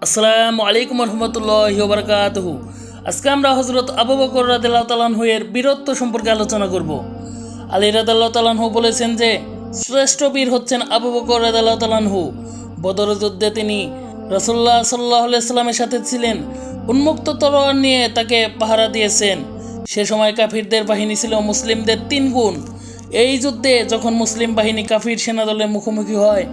আসসালামু আলাইকুম রহমতুল্লাহি ওয়া বারাকাতুহু। আজকে আমরা হযরত আবু বকর রাদিয়াল্লাহু তাআলা আনহু এর বীরত্ব সম্পর্কে আলোচনা করব। আলী রাদিয়াল্লাহু তাআলা আনহু বলেছেন যে শ্রেষ্ঠ বীর হচ্ছেন আবু বকর রাদিয়াল্লাহু তাআলা আনহু। বদর যুদ্ধে তিনি রাসূলুল্লাহ সাল্লাল্লাহু আলাইহি সাল্লামের সাথে ছিলেন, উন্মুক্ত তলোয়ার নিয়ে তাকে পাহারা দিয়েছেন। সে সময় কাফিরদের বাহিনী ছিল মুসলিমদের 3 গুণ। এই যুদ্ধে যখন মুসলিম বাহিনী কাফির সেনাদলের মুখোমুখি হয়,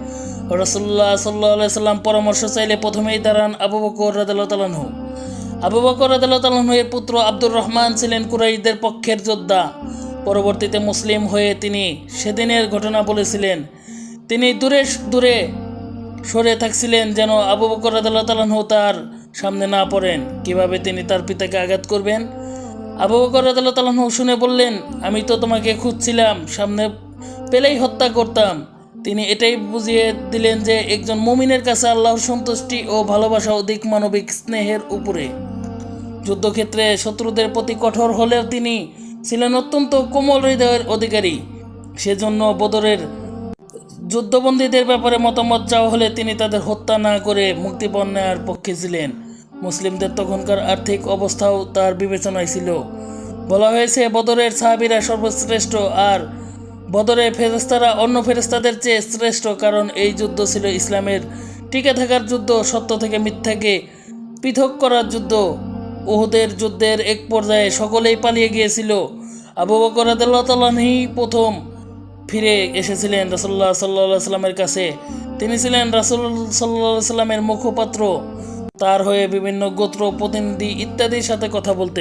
রাসূলুল্লাহ সাল্লাল্লাহু আলাইহি সাল্লাম পরামর্শ চাইলে প্রথমেই দাঁড়ান আবু বকর রাদিয়াল্লাহু তাআলা আনহু। আবু বকর রাদিয়াল্লাহু তাআলা আনহু এর পুত্র আব্দুর রহমান ছিলেন কুরাইশদের পক্ষের যোদ্ধা। পরবর্তীতে মুসলিম হয়ে তিনি সেদিনের ঘটনা বলেছিলেন। তিনি দূরে দূরে সরে থাকছিলেন যেন আবু বকর রাদিয়াল্লাহু তাআলা আনহু তার সামনে না পড়েন। কিভাবে তিনি তার পিতাকে আঘাত করবেন। আবু বকর রাদিয়াল্লাহু তাআলা আনহু শুনে বললেন, আমি তো তোমাকে খুঁজছিলাম, সামনে পেলেই হত্যা করতাম। তিনি এটাই বুঝিয়ে দিলেন যে একজন মুমিনের কাছে আল্লাহর সন্তুষ্টি ও ভালোবাসা অধিক মানবিক স্নেহের উপরে। যুদ্ধক্ষেত্রে শত্রুদের প্রতি কঠোর হলেও তিনি ছিলেন অত্যন্ত কোমল হৃদয়ের অধিকারী। সেজন্য বদরের যুদ্ধবন্দীদের ব্যাপারে মতামত চাওয়া হলে তিনি তাদের হত্যা না করে মুক্তিপণ নেওয়ার পক্ষে ছিলেন। মুসলিমদের তখনকার আর্থিক অবস্থাও তার বিবেচনায় ছিল। বলা হয়েছে বদরের সাহাবীরা সর্বশ্রেষ্ঠ, আর বদরের ফেরেশতারা অন্য ফেরেশতাদের চেয়ে শ্রেষ্ঠ, কারণ এই যুদ্ধ ছিল ইসলামের টিকে থাকার যুদ্ধ, সত্য থেকে মিথ্যাকে পৃথক করার যুদ্ধ। উহুদের যুদ্ধের এক পর্যায়ে সকলেই পালিয়ে গিয়েছিল। আবু বকর রাদিয়াল্লাহু তাআলা আনহু প্রথম ফিরে এসেছিলেন রাসূলুল্লাহ সাল্লাল্লাহু আলাইহি সাল্লামের কাছে। তিনি ছিলেন রাসূল সাল্লাল্লাহু আলাইহি সাল্লামের মুখপাত্র। তার হয়ে বিভিন্ন গোত্র প্রতিনিধি ইত্যাদির সাথে কথা বলতেন।